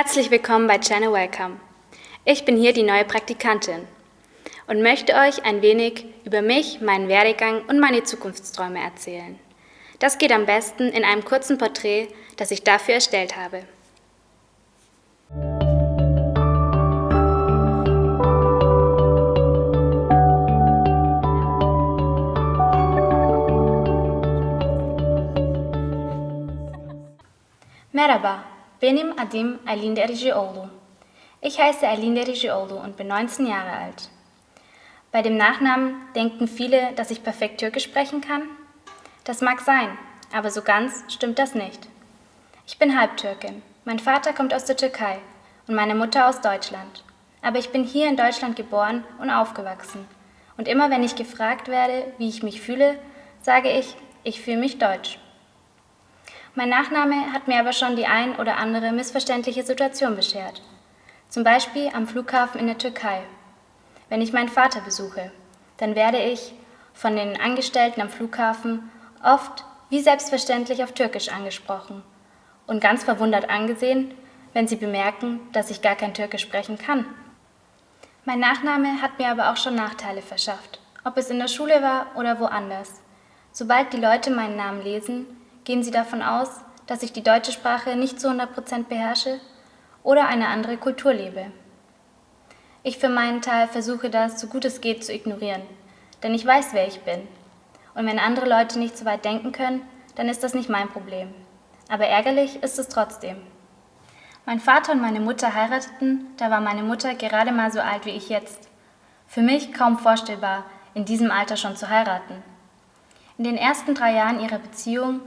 Herzlich willkommen bei Channel Welcome. Ich bin hier die neue Praktikantin und möchte euch ein wenig über mich, meinen Werdegang und meine Zukunftsträume erzählen. Das geht am besten in einem kurzen Porträt, das ich dafür erstellt habe. Merhaba, benim adım Aylin Dericioğlu. Ich heiße Aylin Dericioğlu und bin 19 Jahre alt. Bei dem Nachnamen denken viele, dass ich perfekt Türkisch sprechen kann. Das mag sein, aber so ganz stimmt das nicht. Ich bin Halbtürkin. Mein Vater kommt aus der Türkei und meine Mutter aus Deutschland. Aber ich bin hier in Deutschland geboren und aufgewachsen. Und immer wenn ich gefragt werde, wie ich mich fühle, sage ich fühle mich deutsch. Mein Nachname hat mir aber schon die ein oder andere missverständliche Situation beschert. Zum Beispiel am Flughafen in der Türkei. Wenn ich meinen Vater besuche, dann werde ich von den Angestellten am Flughafen oft wie selbstverständlich auf Türkisch angesprochen und ganz verwundert angesehen, wenn sie bemerken, dass ich gar kein Türkisch sprechen kann. Mein Nachname hat mir aber auch schon Nachteile verschafft, ob es in der Schule war oder woanders. Sobald die Leute meinen Namen lesen, gehen sie davon aus, dass ich die deutsche Sprache nicht zu 100% beherrsche oder eine andere Kultur lebe. Ich für meinen Teil versuche das, so gut es geht, zu ignorieren, denn ich weiß, wer ich bin. Und wenn andere Leute nicht so weit denken können, dann ist das nicht mein Problem. Aber ärgerlich ist es trotzdem. Mein Vater und meine Mutter heirateten, da war meine Mutter gerade mal so alt wie ich jetzt. Für mich kaum vorstellbar, in diesem Alter schon zu heiraten. In den ersten 3 Jahren ihrer Beziehung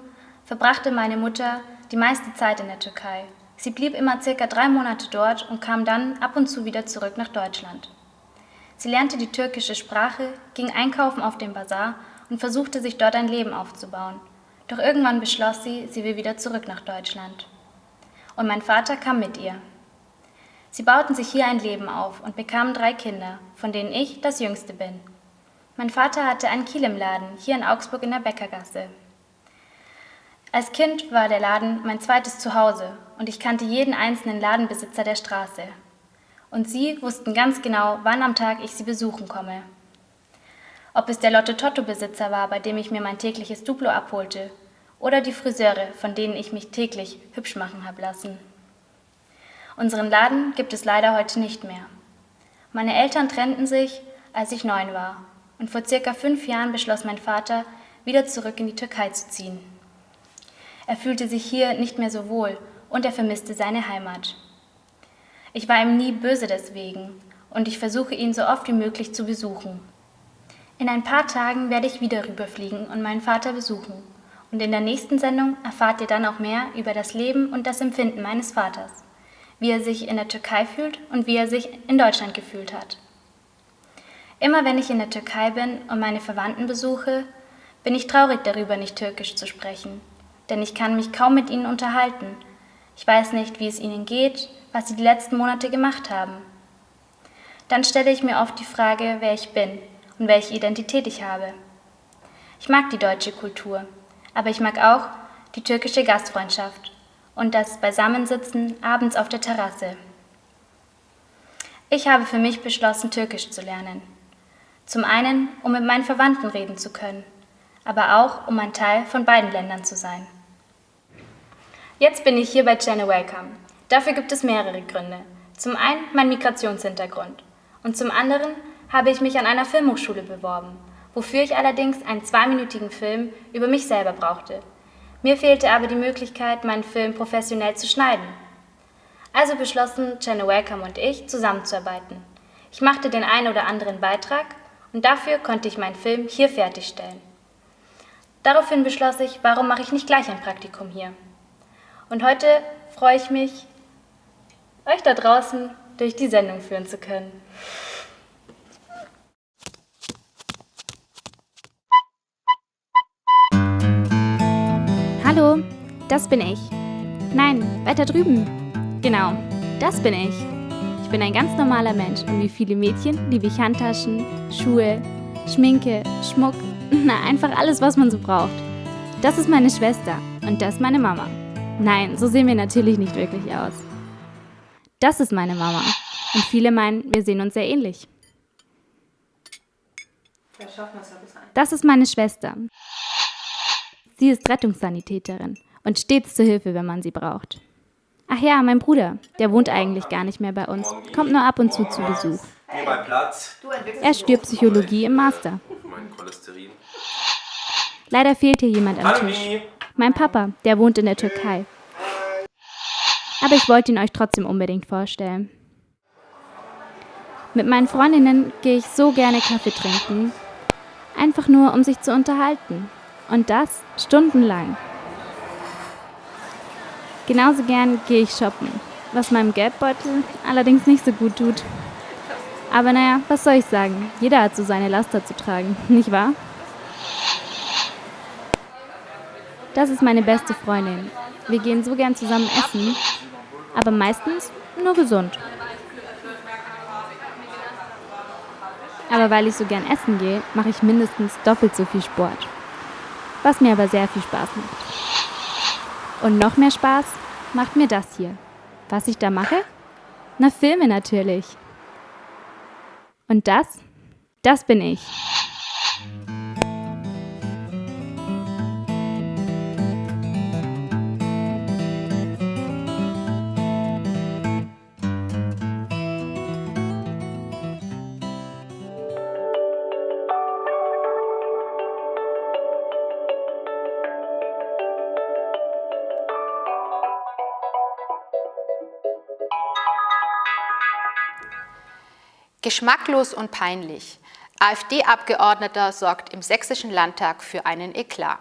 verbrachte meine Mutter die meiste Zeit in der Türkei. Sie blieb immer ca. 3 Monate dort und kam dann ab und zu wieder zurück nach Deutschland. Sie lernte die türkische Sprache, ging einkaufen auf dem Bazar und versuchte sich dort ein Leben aufzubauen. Doch irgendwann beschloss sie will wieder zurück nach Deutschland. Und mein Vater kam mit ihr. Sie bauten sich hier ein Leben auf und bekamen 3 Kinder, von denen ich das jüngste bin. Mein Vater hatte einen Kielimladen hier in Augsburg in der Bäckergasse. Als Kind war der Laden mein zweites Zuhause und ich kannte jeden einzelnen Ladenbesitzer der Straße. Und sie wussten ganz genau, wann am Tag ich sie besuchen komme. Ob es der Lotto-Totto-Besitzer war, bei dem ich mir mein tägliches Duplo abholte, oder die Friseure, von denen ich mich täglich hübsch machen habe lassen. Unseren Laden gibt es leider heute nicht mehr. Meine Eltern trennten sich, als ich 9 war, und vor ca. 5 Jahren beschloss mein Vater, wieder zurück in die Türkei zu ziehen. Er fühlte sich hier nicht mehr so wohl und er vermisste seine Heimat. Ich war ihm nie böse deswegen und ich versuche ihn so oft wie möglich zu besuchen. In ein paar Tagen werde ich wieder rüberfliegen und meinen Vater besuchen. Und in der nächsten Sendung erfahrt ihr dann auch mehr über das Leben und das Empfinden meines Vaters, wie er sich in der Türkei fühlt und wie er sich in Deutschland gefühlt hat. Immer wenn ich in der Türkei bin und meine Verwandten besuche, bin ich traurig darüber, nicht Türkisch zu sprechen. Denn ich kann mich kaum mit ihnen unterhalten. Ich weiß nicht, wie es ihnen geht, was sie die letzten Monate gemacht haben. Dann stelle ich mir oft die Frage, wer ich bin und welche Identität ich habe. Ich mag die deutsche Kultur, aber ich mag auch die türkische Gastfreundschaft und das Beisammensitzen abends auf der Terrasse. Ich habe für mich beschlossen, Türkisch zu lernen. Zum einen, um mit meinen Verwandten reden zu können, aber auch, um ein Teil von beiden Ländern zu sein. Jetzt bin ich hier bei Channel Welcome. Dafür gibt es mehrere Gründe. Zum einen mein Migrationshintergrund und zum anderen habe ich mich an einer Filmhochschule beworben, wofür ich allerdings einen 2-minütigen Film über mich selber brauchte. Mir fehlte aber die Möglichkeit, meinen Film professionell zu schneiden. Also beschlossen Channel Welcome und ich, zusammenzuarbeiten. Ich machte den einen oder anderen Beitrag und dafür konnte ich meinen Film hier fertigstellen. Daraufhin beschloss ich, warum mache ich nicht gleich ein Praktikum hier? Und heute freue ich mich, euch da draußen durch die Sendung führen zu können. Hallo, das bin ich. Nein, weiter drüben. Genau, das bin ich. Ich bin ein ganz normaler Mensch und wie viele Mädchen liebe ich Handtaschen, Schuhe, Schminke, Schmuck. Na, einfach alles, was man so braucht. Das ist meine Schwester und das meine Mama. Nein, so sehen wir natürlich nicht wirklich aus. Das ist meine Mama. Und viele meinen, wir sehen uns sehr ähnlich. Das ist meine Schwester. Sie ist Rettungssanitäterin und stets zur Hilfe, wenn man sie braucht. Ach ja, mein Bruder, der wohnt eigentlich gar nicht mehr bei uns, kommt nur ab und zu Besuch. Er studiert Psychologie im Master. Leider fehlt hier jemand am Tisch. Mein Papa, der wohnt in der Türkei. Aber ich wollte ihn euch trotzdem unbedingt vorstellen. Mit meinen Freundinnen gehe ich so gerne Kaffee trinken, einfach nur, um sich zu unterhalten. Und das stundenlang. Genauso gern gehe ich shoppen, was meinem Geldbeutel allerdings nicht so gut tut. Aber naja, was soll ich sagen? Jeder hat so seine Laster zu tragen, nicht wahr? Das ist meine beste Freundin. Wir gehen so gern zusammen essen, aber meistens nur gesund. Aber weil ich so gern essen gehe, mache ich mindestens doppelt so viel Sport. Was mir aber sehr viel Spaß macht. Und noch mehr Spaß macht mir das hier. Was ich da mache? Na, Filme natürlich. Und das bin ich. Geschmacklos und peinlich. AfD-Abgeordneter sorgt im Sächsischen Landtag für einen Eklat.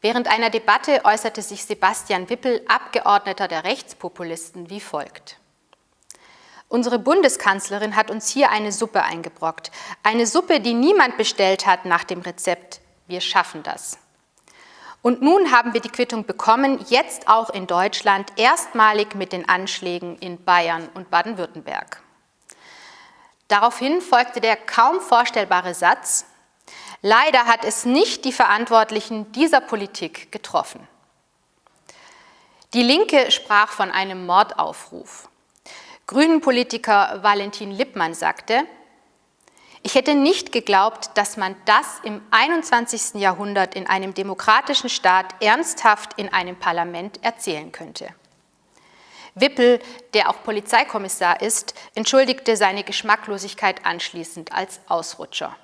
Während einer Debatte äußerte sich Sebastian Wippel, Abgeordneter der Rechtspopulisten, wie folgt. Unsere Bundeskanzlerin hat uns hier eine Suppe eingebrockt. Eine Suppe, die niemand bestellt hat nach dem Rezept „Wir schaffen das“. Und nun haben wir die Quittung bekommen, jetzt auch in Deutschland, erstmalig mit den Anschlägen in Bayern und Baden-Württemberg. Daraufhin folgte der kaum vorstellbare Satz: Leider hat es nicht die Verantwortlichen dieser Politik getroffen. Die Linke sprach von einem Mordaufruf. Grünen-Politiker Valentin Lippmann sagte: Ich hätte nicht geglaubt, dass man das im 21. Jahrhundert in einem demokratischen Staat ernsthaft in einem Parlament erzählen könnte. Wippel, der auch Polizeikommissar ist, entschuldigte seine Geschmacklosigkeit anschließend als Ausrutscher.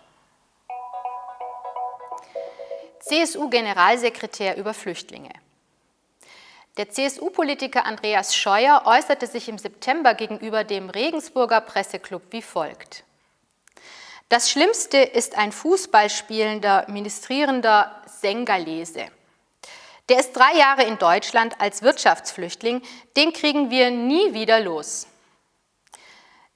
CSU-Generalsekretär über Flüchtlinge. Der CSU-Politiker Andreas Scheuer äußerte sich im September gegenüber dem Regensburger Presseclub wie folgt: Das Schlimmste ist ein Fußballspielender, ministrierender Sengalese. Der ist 3 Jahre in Deutschland als Wirtschaftsflüchtling, den kriegen wir nie wieder los.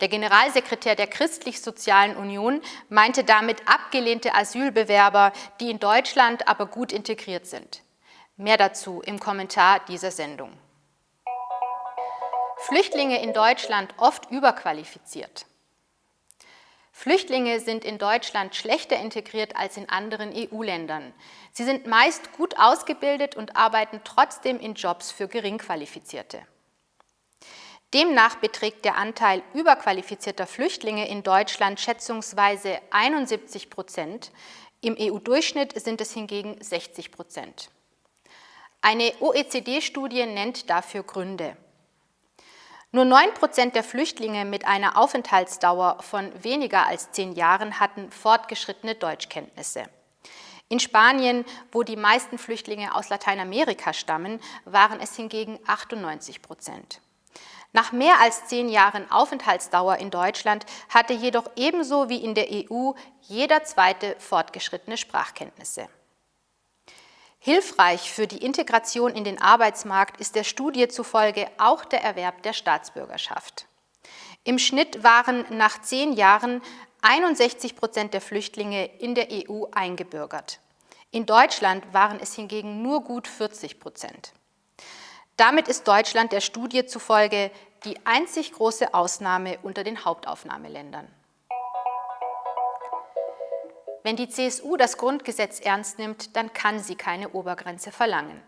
Der Generalsekretär der Christlich-Sozialen Union meinte damit abgelehnte Asylbewerber, die in Deutschland aber gut integriert sind. Mehr dazu im Kommentar dieser Sendung. Flüchtlinge in Deutschland oft überqualifiziert. Flüchtlinge sind in Deutschland schlechter integriert als in anderen EU-Ländern. Sie sind meist gut ausgebildet und arbeiten trotzdem in Jobs für Geringqualifizierte. Demnach beträgt der Anteil überqualifizierter Flüchtlinge in Deutschland schätzungsweise 71%, im EU-Durchschnitt sind es hingegen 60%. Eine OECD-Studie nennt dafür Gründe. Nur 9% der Flüchtlinge mit einer Aufenthaltsdauer von weniger als 10 Jahren hatten fortgeschrittene Deutschkenntnisse. In Spanien, wo die meisten Flüchtlinge aus Lateinamerika stammen, waren es hingegen 98%. Nach mehr als 10 Jahren Aufenthaltsdauer in Deutschland hatte jedoch ebenso wie in der EU jeder Zweite fortgeschrittene Sprachkenntnisse. Hilfreich für die Integration in den Arbeitsmarkt ist der Studie zufolge auch der Erwerb der Staatsbürgerschaft. Im Schnitt waren nach 10 Jahren 61% der Flüchtlinge in der EU eingebürgert. In Deutschland waren es hingegen nur gut 40%. Damit ist Deutschland der Studie zufolge die einzig große Ausnahme unter den Hauptaufnahmeländern. Wenn die CSU das Grundgesetz ernst nimmt, dann kann sie keine Obergrenze verlangen.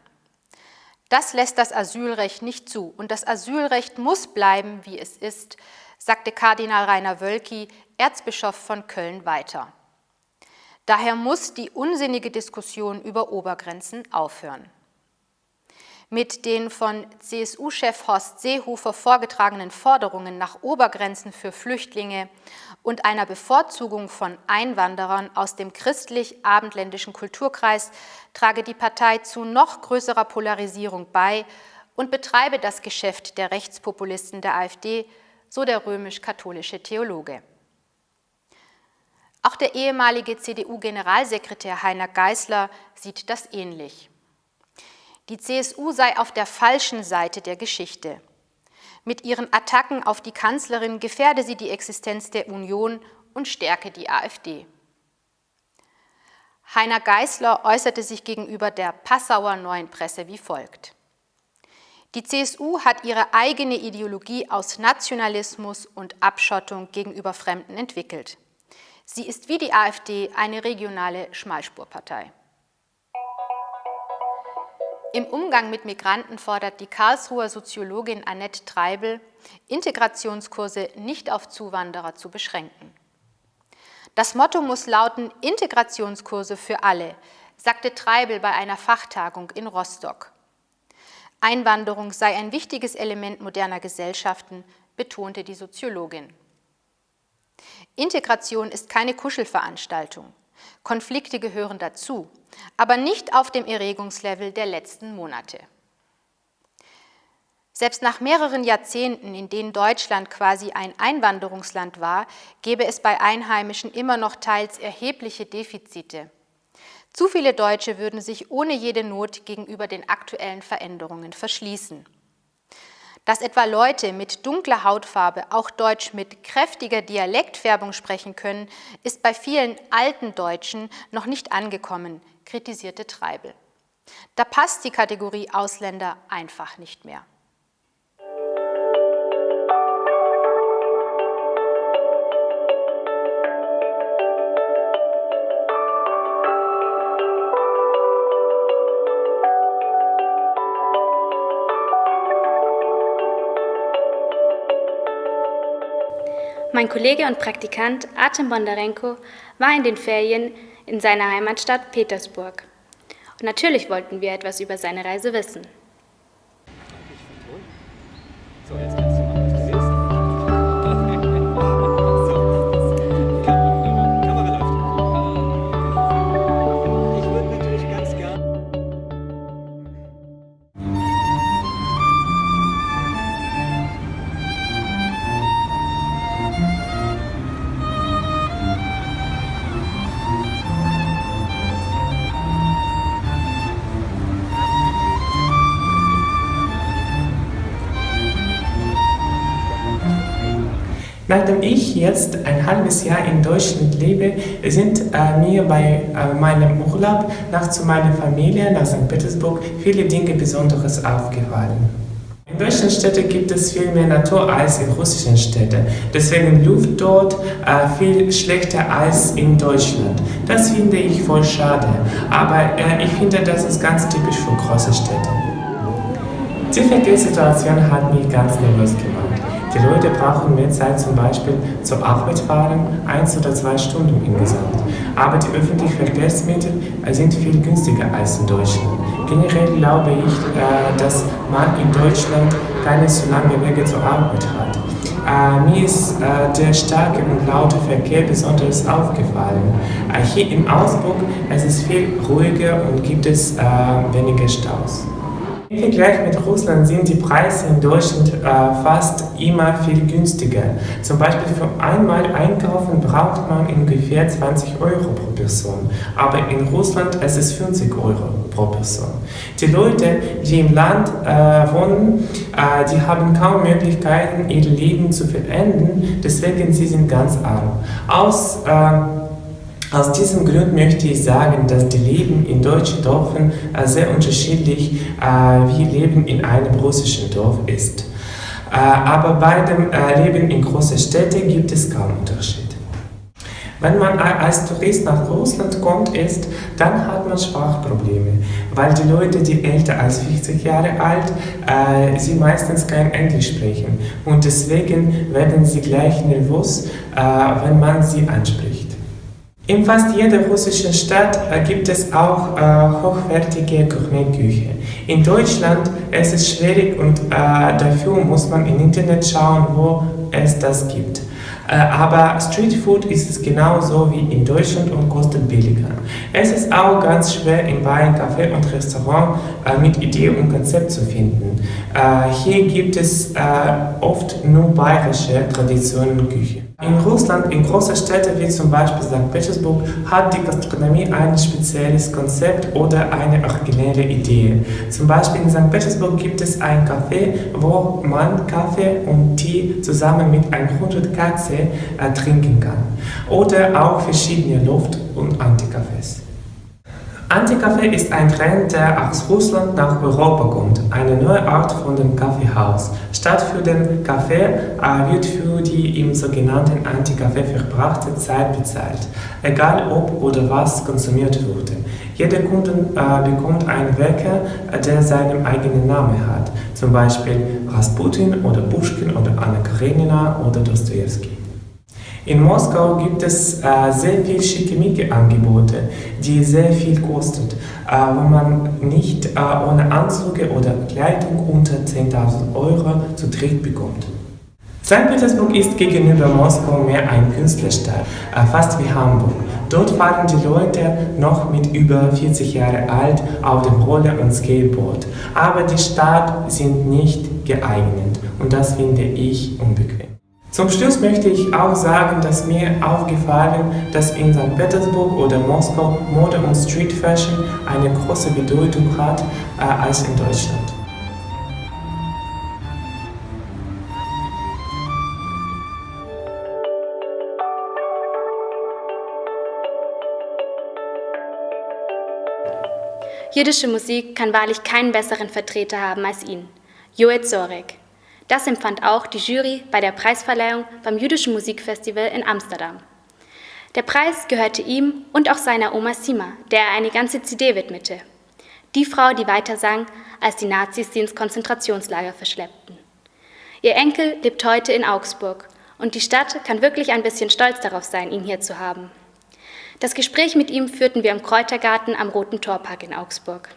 Das lässt das Asylrecht nicht zu und das Asylrecht muss bleiben, wie es ist, sagte Kardinal Rainer Wölki, Erzbischof von Köln, weiter. Daher muss die unsinnige Diskussion über Obergrenzen aufhören. Mit den von CSU-Chef Horst Seehofer vorgetragenen Forderungen nach Obergrenzen für Flüchtlinge und einer Bevorzugung von Einwanderern aus dem christlich-abendländischen Kulturkreis trage die Partei zu noch größerer Polarisierung bei und betreibe das Geschäft der Rechtspopulisten der AfD, so der römisch-katholische Theologe. Auch der ehemalige CDU-Generalsekretär Heiner Geißler sieht das ähnlich. Die CSU sei auf der falschen Seite der Geschichte. Mit ihren Attacken auf die Kanzlerin gefährde sie die Existenz der Union und stärke die AfD. Heiner Geißler äußerte sich gegenüber der Passauer Neuen Presse wie folgt: Die CSU hat ihre eigene Ideologie aus Nationalismus und Abschottung gegenüber Fremden entwickelt. Sie ist wie die AfD eine regionale Schmalspurpartei. Im Umgang mit Migranten fordert die Karlsruher Soziologin Annette Treibel, Integrationskurse nicht auf Zuwanderer zu beschränken. Das Motto muss lauten: Integrationskurse für alle, sagte Treibel bei einer Fachtagung in Rostock. Einwanderung sei ein wichtiges Element moderner Gesellschaften, betonte die Soziologin. Integration ist keine Kuschelveranstaltung. Konflikte gehören dazu, aber nicht auf dem Erregungslevel der letzten Monate. Selbst nach mehreren Jahrzehnten, in denen Deutschland quasi ein Einwanderungsland war, gäbe es bei Einheimischen immer noch teils erhebliche Defizite. Zu viele Deutsche würden sich ohne jede Not gegenüber den aktuellen Veränderungen verschließen. Dass etwa Leute mit dunkler Hautfarbe auch Deutsch mit kräftiger Dialektfärbung sprechen können, ist bei vielen alten Deutschen noch nicht angekommen, kritisierte Treibel. Da passt die Kategorie Ausländer einfach nicht mehr. Mein Kollege und Praktikant Artem Bondarenko war in den Ferien in seiner Heimatstadt Petersburg. Und natürlich wollten wir etwas über seine Reise wissen. So, jetzt kannst du machen, was du willst. So, Kamera läuft. Ich würde natürlich ganz gern. Nachdem ich jetzt ein halbes Jahr in Deutschland lebe, sind mir bei meinem Urlaub zu meiner Familie nach St. Petersburg viele Dinge Besonderes aufgefallen. In deutschen Städten gibt es viel mehr Natur als in russischen Städten. Deswegen Luft dort viel schlechter als in Deutschland. Das finde ich voll schade. Aber ich finde, das ist ganz typisch für große Städte. Die Verkehrssituation hat mich ganz nervös gemacht. Die Leute brauchen mehr Zeit, zum Beispiel zur Arbeit fahren, 1 oder 2 Stunden insgesamt. Aber die öffentlichen Verkehrsmittel sind viel günstiger als in Deutschland. Generell glaube ich, dass man in Deutschland keine so lange Wege zur Arbeit hat. Mir ist der starke und laute Verkehr besonders aufgefallen. Hier in Augsburg ist es viel ruhiger und gibt es weniger Staus. Im Vergleich mit Russland sind die Preise in Deutschland fast immer viel günstiger. Zum Beispiel für einmal einkaufen braucht man ungefähr 20 Euro pro Person, aber in Russland ist es 50 Euro pro Person. Die Leute, die im Land wohnen, die haben kaum Möglichkeiten, ihr Leben zu verändern, deswegen sie sind ganz arm. Aus diesem Grund möchte ich sagen, dass die Leben in deutschen Dörfern sehr unterschiedlich wie Leben in einem russischen Dorf ist. Aber bei dem Leben in großen Städten gibt es kaum Unterschied. Wenn man als Tourist nach Russland kommt, dann hat man Sprachprobleme, weil die Leute, die älter als 40 Jahre alt, sie meistens kein Englisch sprechen und deswegen werden sie gleich nervös, wenn man sie anspricht. In fast jeder russischen Stadt gibt es auch hochwertige Gourmetküche. In Deutschland ist es schwierig und dafür muss man im Internet schauen, wo es das gibt. Aber Streetfood ist es genauso wie in Deutschland und kostet billiger. Es ist auch ganz schwer in Baren, Café und Restaurant mit Idee und Konzept zu finden. Hier gibt es oft nur bayerische Traditionen und Küche. In Russland, in großen Städten wie zum Beispiel St. Petersburg, hat die Gastronomie ein spezielles Konzept oder eine originelle Idee. Zum Beispiel in St. Petersburg gibt es ein Café, wo man Kaffee und Tee zusammen mit 100 Katzen trinken kann. Oder auch verschiedene Luft- und Antikafés. Antikaffee ist ein Trend, der aus Russland nach Europa kommt, eine neue Art von dem Kaffeehaus. Statt für den Kaffee wird für die im sogenannten Antikaffee verbrachte Zeit bezahlt, egal ob oder was konsumiert wurde. Jeder Kunde bekommt einen Wecker, der seinen eigenen Namen hat, zum Beispiel Rasputin oder Puschkin oder Anna Karenina oder Dostojewski. In Moskau gibt es sehr viele Schickimicki-Angebote, die sehr viel kosten, wo man nicht ohne Anzüge oder Kleidung unter 10.000 Euro zu dritt bekommt. St. Petersburg ist gegenüber Moskau mehr ein Künstlerstadt, fast wie Hamburg. Dort fahren die Leute noch mit über 40 Jahre alt auf dem Roller und Skateboard, aber die Stadt sind nicht geeignet und das finde ich unbequem. Zum Schluss möchte ich auch sagen, dass mir aufgefallen, dass in St. Petersburg oder Moskau Mode und Street Fashion eine große Bedeutung hat als in Deutschland. Jüdische Musik kann wahrlich keinen besseren Vertreter haben als ihn, Joe Zorek. Das empfand auch die Jury bei der Preisverleihung beim Jüdischen Musikfestival in Amsterdam. Der Preis gehörte ihm und auch seiner Oma Sima, der er eine ganze CD widmete. Die Frau, die weiter sang, als die Nazis sie ins Konzentrationslager verschleppten. Ihr Enkel lebt heute in Augsburg und die Stadt kann wirklich ein bisschen stolz darauf sein, ihn hier zu haben. Das Gespräch mit ihm führten wir im Kräutergarten am Roten Torpark in Augsburg.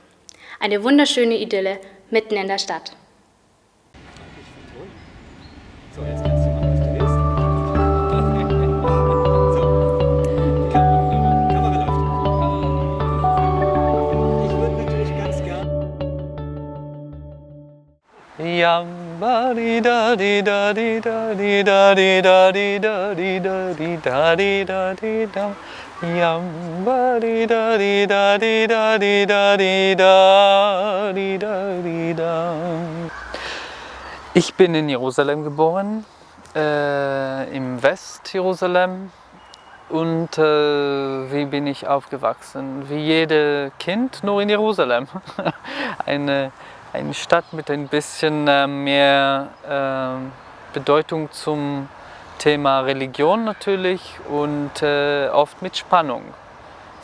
Eine wunderschöne Idylle mitten in der Stadt. So, jetzt kannst du machen, was du willst. So, Kamera läuft. Ich würde natürlich ganz gern. Yam ba di da di da di da di da di da di da di da di da di da di dam. Yam ba di da di da di da di da di da di da di dam. Ich bin in Jerusalem geboren, im West-Jerusalem. Und wie bin ich aufgewachsen? Wie jedes Kind, nur in Jerusalem. Eine Stadt mit ein bisschen mehr Bedeutung zum Thema Religion natürlich und oft mit Spannung.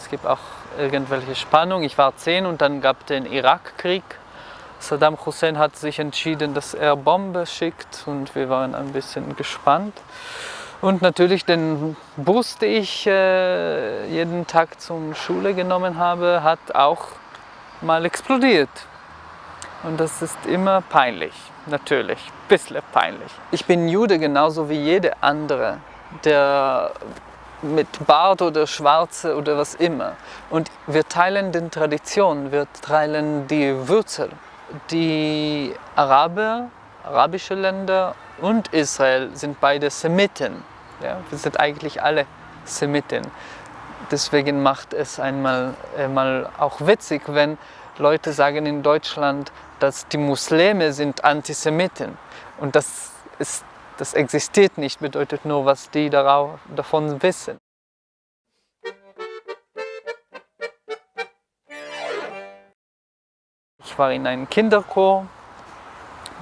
Es gibt auch irgendwelche Spannung. Ich war 10 und dann gab es den Irakkrieg. Saddam Hussein hat sich entschieden, dass er Bombe schickt und wir waren ein bisschen gespannt. Und natürlich den Bus, den ich jeden Tag zur Schule genommen habe, hat auch mal explodiert. Und das ist immer peinlich, natürlich, ein bisschen peinlich. Ich bin Jude genauso wie jeder andere, der mit Bart oder Schwarze oder was immer. Und wir teilen die Tradition, wir teilen die Wurzel. Die arabische Länder und Israel sind beide Semiten. Ja, wir sind eigentlich alle Semiten. Deswegen macht es einmal auch witzig, wenn Leute sagen in Deutschland, dass die Muslime sind Antisemiten. Und das existiert nicht, bedeutet nur, was die davon wissen. Ich war in einem Kinderchor,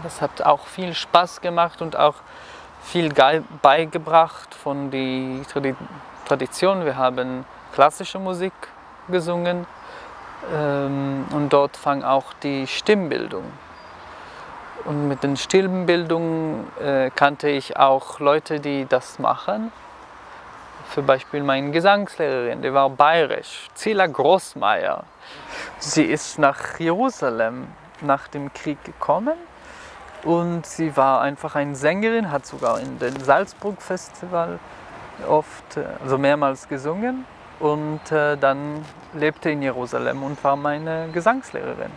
das hat auch viel Spaß gemacht und auch viel beigebracht von den Tradition. Wir haben klassische Musik gesungen und dort fang auch die Stimmbildung. Und mit den Stimmbildungen kannte ich auch Leute, die das machen. Zum Beispiel meine Gesangslehrerin, die war bayerisch, Zilla Großmeier. Sie ist nach Jerusalem nach dem Krieg gekommen und sie war einfach eine Sängerin, hat sogar in dem Salzburg-Festival oft, also mehrmals gesungen und dann lebte in Jerusalem und war meine Gesangslehrerin.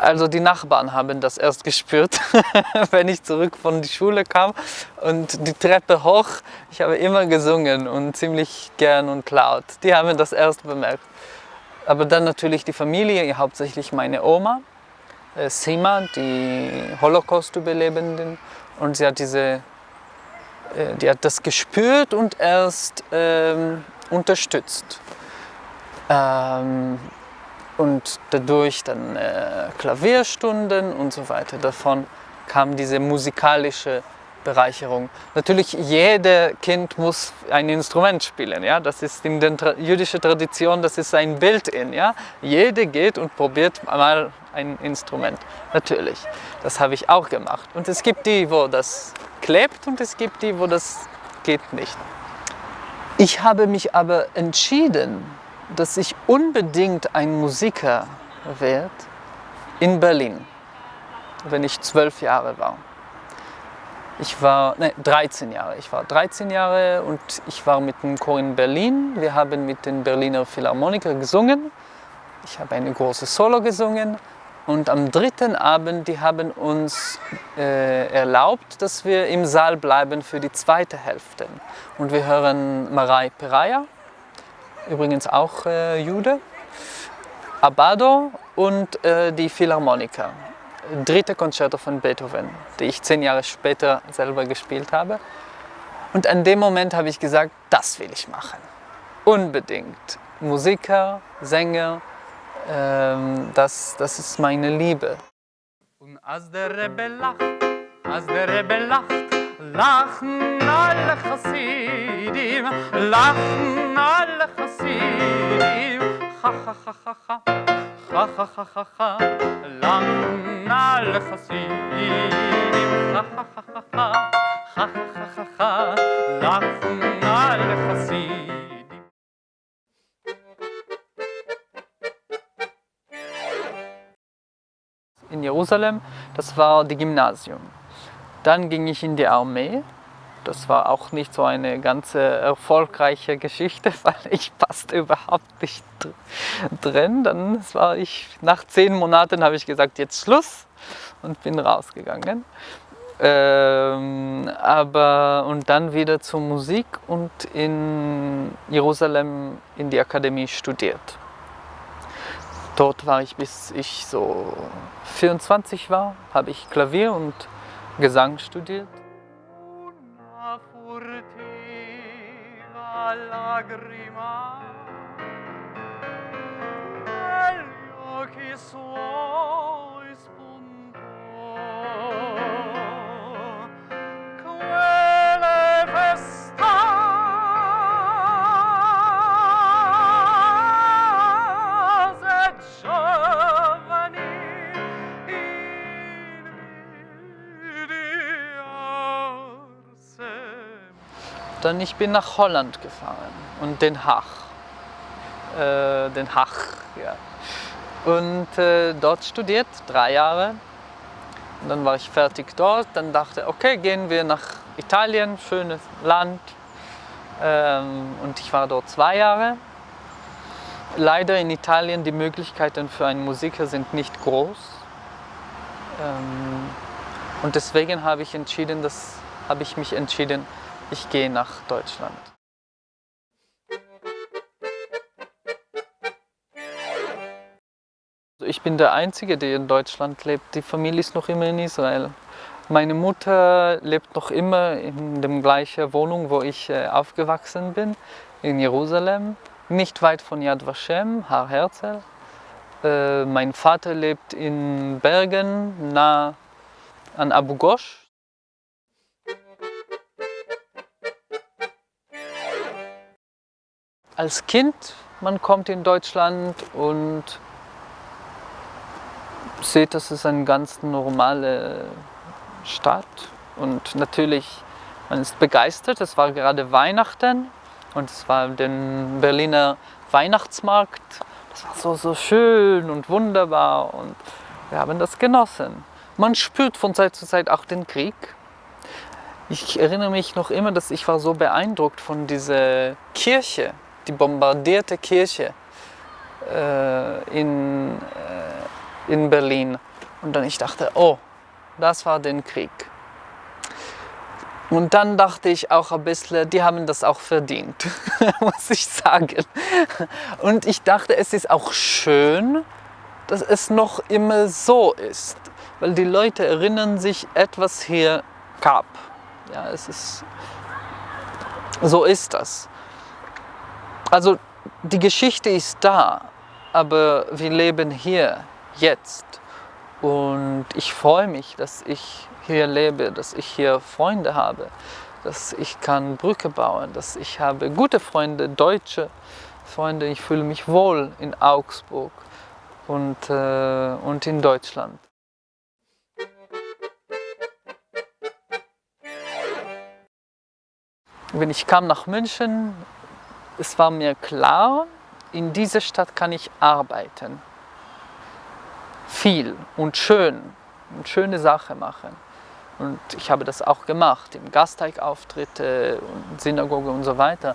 Also die Nachbarn haben das erst gespürt, wenn ich zurück von der Schule kam und die Treppe hoch. Ich habe immer gesungen und ziemlich gern und laut. Die haben das erst bemerkt. Aber dann natürlich die Familie, hauptsächlich meine Oma, Sima, die Holocaust-Überlebenden. Und sie hat die hat das gespürt und erst unterstützt. Und dadurch dann Klavierstunden und so weiter. Davon kam diese musikalische Bereicherung. Natürlich, jedes Kind muss ein Instrument spielen. Ja? Das ist in der jüdischen Tradition, das ist ein Built-in. Ja? Jeder geht und probiert mal ein Instrument. Natürlich, das habe ich auch gemacht. Und es gibt die, wo das klebt und es gibt die, wo das geht nicht. Ich habe mich aber entschieden, dass ich unbedingt ein Musiker werde in Berlin, wenn ich 12 Jahre war. Ich war 13 Jahre. Ich war 13 Jahre und ich war mit dem Chor in Berlin. Wir haben mit den Berliner Philharmonikern gesungen. Ich habe eine große Solo gesungen. Und am dritten Abend, die haben uns erlaubt, dass wir im Saal bleiben für die zweite Hälfte. Und wir hören Marai Peraya, übrigens auch Jude, Abbado und die Philharmoniker. Dritte Konzerto von Beethoven, die ich 10 Jahre später selber gespielt habe. Und an dem Moment habe ich gesagt, das will ich machen. Unbedingt. Musiker, Sänger, das ist meine Liebe. Und als der Rebbe lacht, lachen alle Chassidim, lachen alle Chassidim, ha ha ha ha ha, ha ha ha ha ha, lachen alle Chassidim, ha ha ha ha ha, ha ha ha ha, lachen alle Chassidim. In Jerusalem, das war das Gymnasium. Dann ging ich in die Armee. Das war auch nicht so eine ganz erfolgreiche Geschichte, weil ich passte überhaupt nicht drin. Dann war ich, nach 10 Monaten habe ich gesagt, jetzt Schluss und bin rausgegangen. Und dann wieder zur Musik und in Jerusalem in die Akademie studiert. Dort war ich, bis ich so 24 war, habe ich Klavier und Gesang studiert. Dann ich bin nach Holland gefahren und Den Haag. Ja. Und dort studiert, 3 Jahre. Und dann war ich fertig dort. Dann dachte ich, okay, gehen wir nach Italien, schönes Land. Und ich war dort 2 Jahre. Leider in Italien die Möglichkeiten für einen Musiker sind nicht groß. Und deswegen habe ich mich entschieden, ich gehe nach Deutschland. Ich bin der Einzige, der in Deutschland lebt. Die Familie ist noch immer in Israel. Meine Mutter lebt noch immer in der gleichen Wohnung, wo ich aufgewachsen bin, in Jerusalem, nicht weit von Yad Vashem, Har Herzl. Mein Vater lebt in Bergen, nah an Abu Ghosh. Als Kind, man kommt in Deutschland und sieht, das ist eine ganz normale Stadt. Und natürlich, man ist begeistert. Es war gerade Weihnachten und es war der Berliner Weihnachtsmarkt. Das war so schön und wunderbar und wir haben das genossen. Man spürt von Zeit zu Zeit auch den Krieg. Ich erinnere mich noch immer, dass ich war so beeindruckt von dieser Kirche, die bombardierte Kirche in Berlin. Und dann ich dachte, oh, das war der Krieg. Und dann dachte ich auch ein bisschen, die haben das auch verdient, muss ich sagen. Und ich dachte, es ist auch schön, dass es noch immer so ist. Weil die Leute erinnern sich, etwas hier gab. Ja, so ist das. Also die Geschichte ist da, aber wir leben hier, jetzt. Und ich freue mich, dass ich hier lebe, dass ich hier Freunde habe, dass ich kann Brücke bauen, dass ich habe gute Freunde, deutsche Freunde. Ich fühle mich wohl in Augsburg und in Deutschland. Wenn ich kam nach München, es war mir klar, in dieser Stadt kann ich arbeiten. Viel und schön und schöne Sachen machen. Und ich habe das auch gemacht, im Gasteig-Auftritte und Synagoge und so weiter.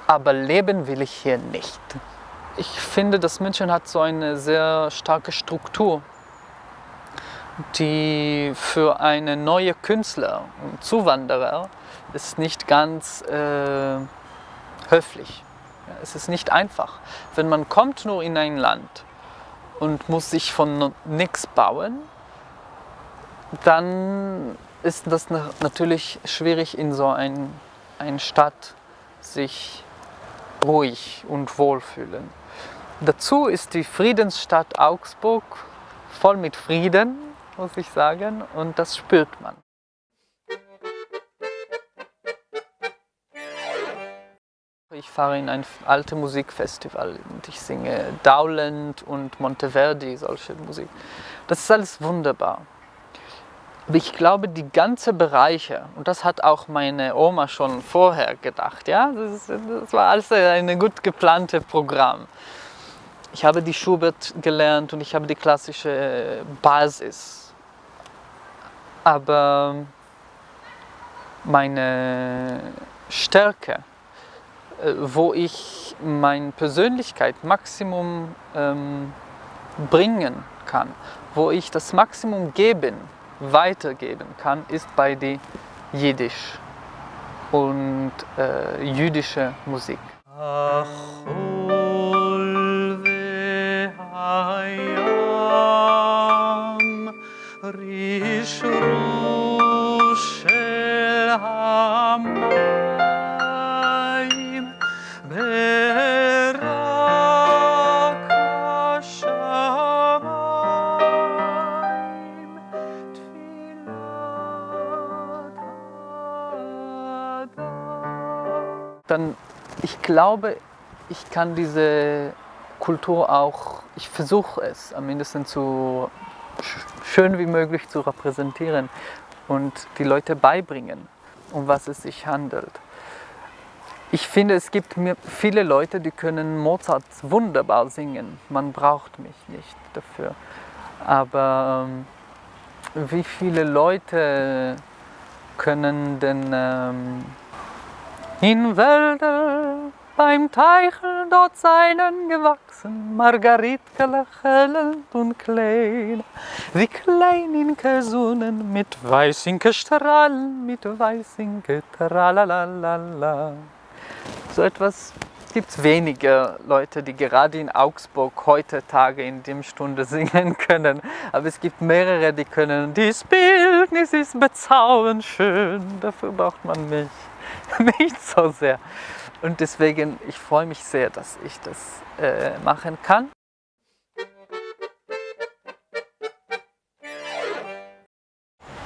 Aber leben will ich hier nicht. Ich finde, dass München hat so eine sehr starke Struktur, die für einen neuen Künstler und Zuwanderer ist nicht ganz höflich. Ja, es ist nicht einfach. Wenn man kommt nur in ein Land und muss sich von nichts bauen, dann ist das natürlich schwierig, in so eine Stadt sich ruhig und wohlfühlen. Dazu ist die Friedensstadt Augsburg voll mit Frieden, muss ich sagen, und das spürt man. Ich fahre in ein altes Musikfestival und ich singe Dowland und Monteverdi, solche Musik. Das ist alles wunderbar. Aber ich glaube, die ganzen Bereiche, und das hat auch meine Oma schon vorher gedacht, ja, das war alles ein gut geplantes Programm. Ich habe die Schubert gelernt und ich habe die klassische Basis. Aber meine Stärke, wo ich meine Persönlichkeit Maximum bringen kann, wo ich das Maximum weitergeben kann, ist bei der Jiddisch und jüdische Musik. Dann, ich glaube, ich kann diese Kultur auch, ich versuche es am mindesten so schön wie möglich zu repräsentieren und die Leute beibringen, um was es sich handelt. Ich finde, es gibt viele Leute, die können Mozart wunderbar singen. Man braucht mich nicht dafür. Aber wie viele Leute können denn in Wälder beim Teichel dort seien gewachsen, Margaritke lächelnd und klein, wie Kleininke Sonnen mit Weißinke Strahlen, mit Weißinke Tralalala. So etwas gibt es wenige Leute, die gerade in Augsburg heutzutage in der Stunde singen können. Aber es gibt mehrere, die können, dies Bildnis ist bezaubernd schön, dafür braucht man mich nicht so sehr. Und deswegen, ich freue mich sehr, dass ich das machen kann.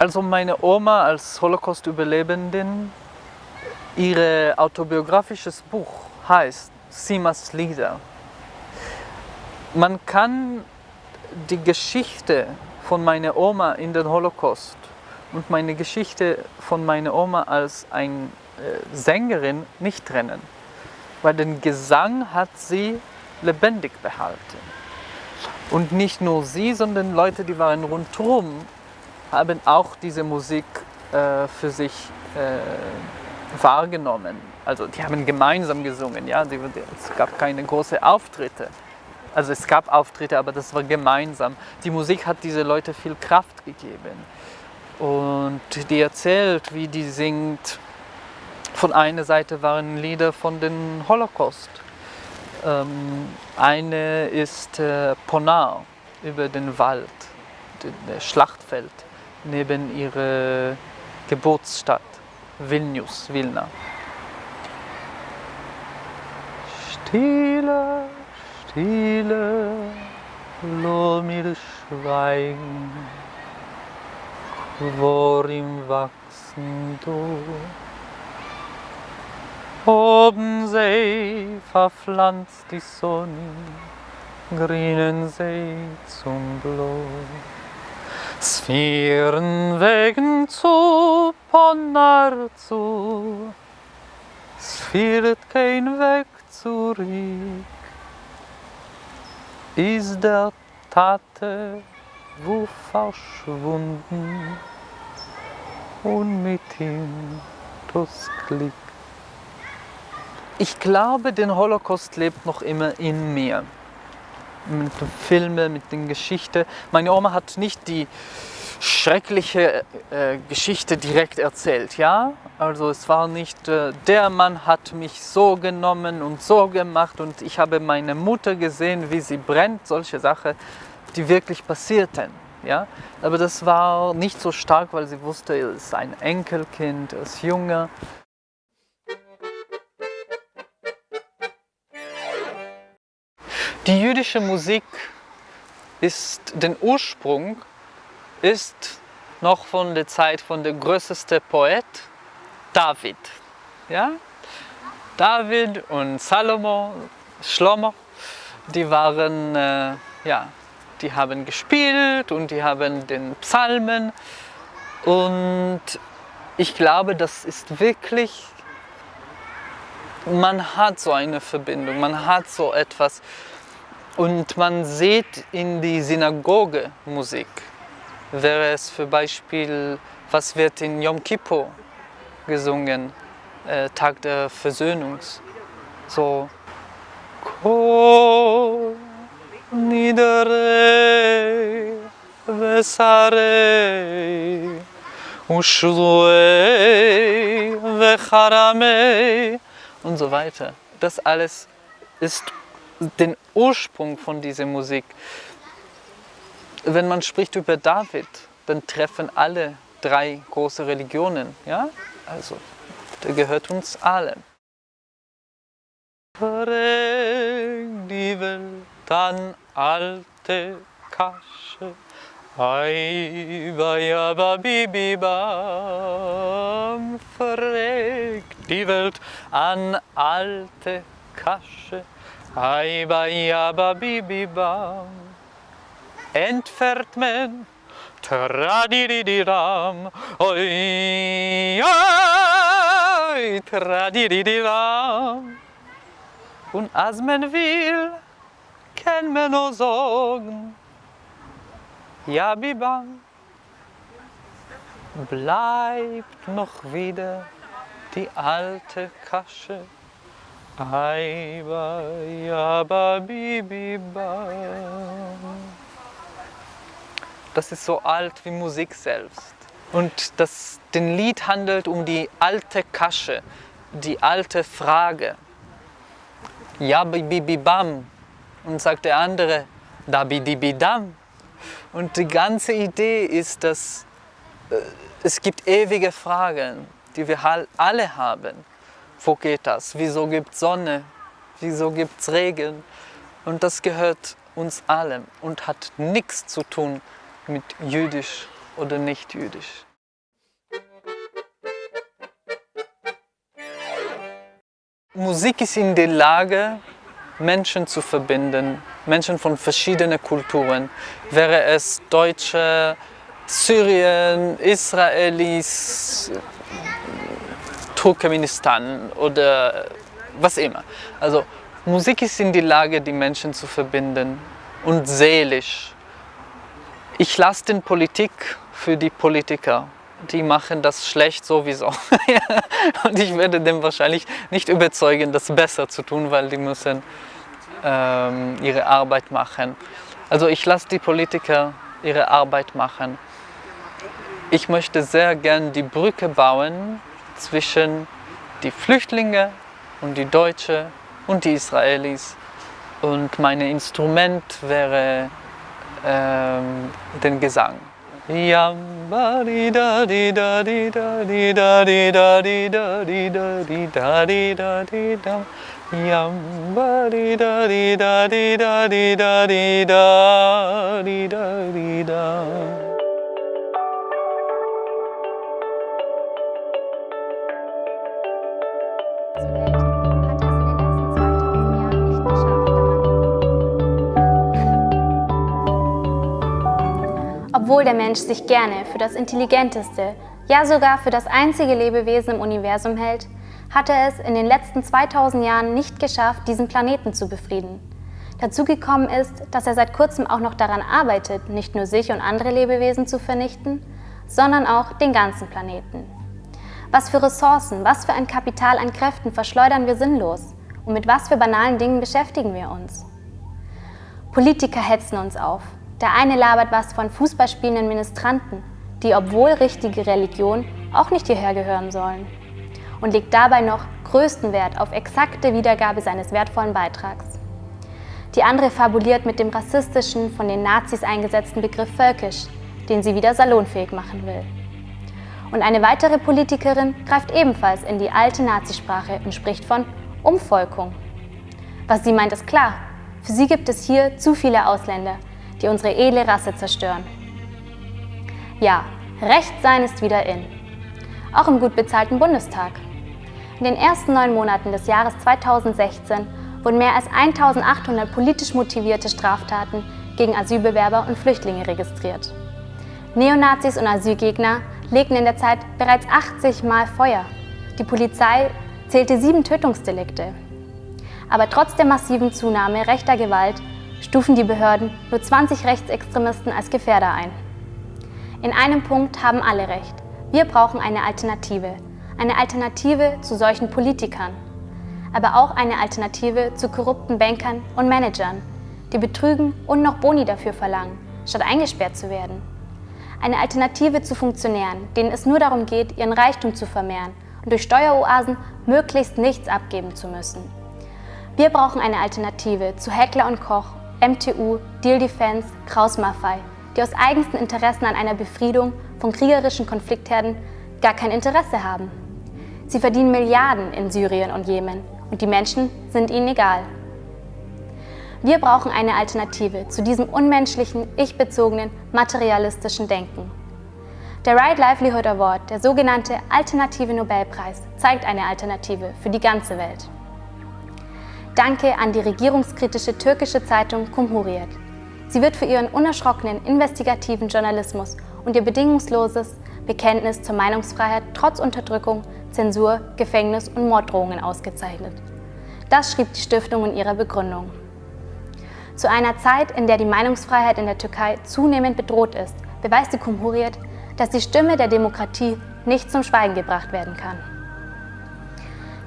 Also meine Oma als Holocaust-Überlebendin, ihr autobiografisches Buch heißt Simas Lieder. Man kann die Geschichte von meiner Oma in den Holocaust und meine Geschichte von meiner Oma als eine Sängerin nicht trennen, weil den Gesang hat sie lebendig behalten. Und nicht nur sie, sondern Leute, die waren rundherum, haben auch diese Musik für sich wahrgenommen. Also die haben gemeinsam gesungen, ja? Es gab keine großen Auftritte. Also es gab Auftritte, aber das war gemeinsam. Die Musik hat diese Leute viel Kraft gegeben. Und die erzählt, wie die singt. Von einer Seite waren Lieder von dem Holocaust. Eine ist Ponar über den Wald, das Schlachtfeld, neben ihrer Geburtsstadt, Vilna. Stille, Stille, lo mir schweigen, worin wachsen du? Oben See verpflanzt die Sonne, grünen See zum Blau. Sphären wegen zu Ponar zu, es führt kein Weg zurück. Ist der Tate wo verschwunden und mit ihm das Glück. Ich glaube, der Holocaust lebt noch immer in mir. Mit den Filmen, mit den Geschichten. Meine Oma hat nicht die schreckliche Geschichte direkt erzählt, ja? Also es war nicht, der Mann hat mich so genommen und so gemacht und ich habe meine Mutter gesehen, wie sie brennt, solche Sachen, die wirklich passierten, ja? Aber das war nicht so stark, weil sie wusste, er ist ein Enkelkind, er ist jünger. Die jüdische Musik den Ursprung ist noch von der Zeit von der größte Poet David. Ja? David und Shlomo, die waren, die haben gespielt und die haben den Psalmen. Und ich glaube, das ist wirklich, man hat so eine Verbindung, man hat so etwas. Und man sieht in die Synagoge Musik, wäre es für Beispiel, was wird in Yom Kippur gesungen, Tag der Versöhnung. So Kol nidrei vesarei ushluei vecharamei und so weiter. Das alles ist den Ursprung von dieser Musik. Wenn man spricht über David, dann treffen alle drei große Religionen. Ja? Also, der gehört uns allen. Die Welt an alte Kasche, bam, fragt die Welt an alte Kasche. Bam. Entfernt man, tradididiram, oi, oi, tradididiram. Und als man will, kann man nur sagen, ja, bibam. Bleibt noch wieder die alte Kasche. Das ist so alt wie Musik selbst. Und das Lied handelt um die alte Kasche, die alte Frage. Ja, bibibam. Und sagt der andere, da bidibidam. Und die ganze Idee ist, dass es gibt ewige Fragen, die wir alle haben. Wo geht das? Wieso gibt es Sonne? Wieso gibt es Regen? Und das gehört uns allen und hat nichts zu tun mit jüdisch oder nicht jüdisch. Musik ist in der Lage, Menschen zu verbinden, Menschen von verschiedenen Kulturen. Wäre es Deutsche, Syrien, Israelis, Turkmenistan oder was immer. Also Musik ist in der Lage, die Menschen zu verbinden und seelisch. Ich lasse den Politik für die Politiker. Die machen das schlecht sowieso. Und ich werde dem wahrscheinlich nicht überzeugen, das besser zu tun, weil die müssen ihre Arbeit machen. Also ich lasse die Politiker ihre Arbeit machen. Ich möchte sehr gern die Brücke bauen zwischen die Flüchtlinge und die Deutschen und die Israelis. Und mein Instrument wäre den Gesang. Yam ba di da di da di da di da di da di da di da di da di da di dam. Yam ba di da di da di da di da di da di da di da. Obwohl der Mensch sich gerne für das intelligenteste, ja sogar für das einzige Lebewesen im Universum hält, hat er es in den letzten 2000 Jahren nicht geschafft, diesen Planeten zu befrieden. Dazu gekommen ist, dass er seit kurzem auch noch daran arbeitet, nicht nur sich und andere Lebewesen zu vernichten, sondern auch den ganzen Planeten. Was für Ressourcen, was für ein Kapital an Kräften verschleudern wir sinnlos und mit was für banalen Dingen beschäftigen wir uns? Politiker hetzen uns auf. Der eine labert was von fußballspielenden Ministranten, die, obwohl richtige Religion, auch nicht hierher gehören sollen. Und legt dabei noch größten Wert auf exakte Wiedergabe seines wertvollen Beitrags. Die andere fabuliert mit dem rassistischen, von den Nazis eingesetzten Begriff völkisch, den sie wieder salonfähig machen will. Und eine weitere Politikerin greift ebenfalls in die alte Nazisprache und spricht von Umvolkung. Was sie meint, ist klar. Für sie gibt es hier zu viele Ausländer, die unsere edle Rasse zerstören. Ja, Recht sein ist wieder in. Auch im gut bezahlten Bundestag. In den ersten 9 Monaten des Jahres 2016 wurden mehr als 1800 politisch motivierte Straftaten gegen Asylbewerber und Flüchtlinge registriert. Neonazis und Asylgegner legten in der Zeit bereits 80 Mal Feuer. Die Polizei zählte 7 Tötungsdelikte. Aber trotz der massiven Zunahme rechter Gewalt stufen die Behörden nur 20 Rechtsextremisten als Gefährder ein. In einem Punkt haben alle recht. Wir brauchen eine Alternative. Eine Alternative zu solchen Politikern. Aber auch eine Alternative zu korrupten Bankern und Managern, die betrügen und noch Boni dafür verlangen, statt eingesperrt zu werden. Eine Alternative zu Funktionären, denen es nur darum geht, ihren Reichtum zu vermehren und durch Steueroasen möglichst nichts abgeben zu müssen. Wir brauchen eine Alternative zu Heckler und Koch, MTU, Deal Defense, Kraus Maffei, die aus eigensten Interessen an einer Befriedung von kriegerischen Konfliktherden gar kein Interesse haben. Sie verdienen Milliarden in Syrien und Jemen und die Menschen sind ihnen egal. Wir brauchen eine Alternative zu diesem unmenschlichen, ich-bezogenen, materialistischen Denken. Der Right Livelihood Award, der sogenannte Alternative Nobelpreis, zeigt eine Alternative für die ganze Welt. Danke an die regierungskritische türkische Zeitung Cumhuriyet. Sie wird für ihren unerschrockenen, investigativen Journalismus und ihr bedingungsloses Bekenntnis zur Meinungsfreiheit trotz Unterdrückung, Zensur, Gefängnis und Morddrohungen ausgezeichnet. Das schrieb die Stiftung in ihrer Begründung. Zu einer Zeit, in der die Meinungsfreiheit in der Türkei zunehmend bedroht ist, beweist die Cumhuriyet, dass die Stimme der Demokratie nicht zum Schweigen gebracht werden kann.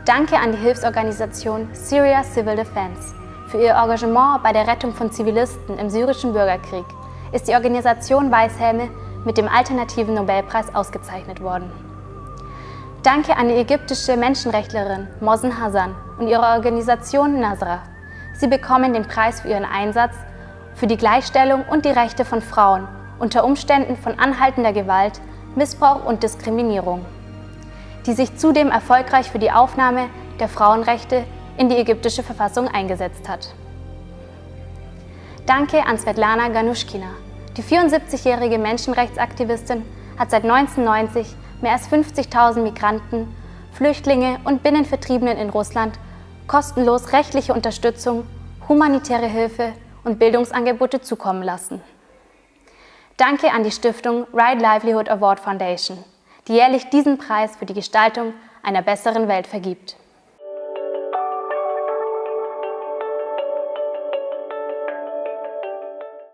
Danke an die Hilfsorganisation Syria Civil Defense. Für ihr Engagement bei der Rettung von Zivilisten im syrischen Bürgerkrieg ist die Organisation Weißhelme mit dem alternativen Nobelpreis ausgezeichnet worden. Danke an die ägyptische Menschenrechtlerin Mohsen Hassan und ihre Organisation Nasra. Sie bekommen den Preis für ihren Einsatz für die Gleichstellung und die Rechte von Frauen unter Umständen von anhaltender Gewalt, Missbrauch und Diskriminierung, die sich zudem erfolgreich für die Aufnahme der Frauenrechte in die ägyptische Verfassung eingesetzt hat. Danke an Svetlana Ganushkina. Die 74-jährige Menschenrechtsaktivistin hat seit 1990 mehr als 50.000 Migranten, Flüchtlinge und Binnenvertriebenen in Russland kostenlos rechtliche Unterstützung, humanitäre Hilfe und Bildungsangebote zukommen lassen. Danke an die Stiftung Right Livelihood Award Foundation, die jährlich diesen Preis für die Gestaltung einer besseren Welt vergibt.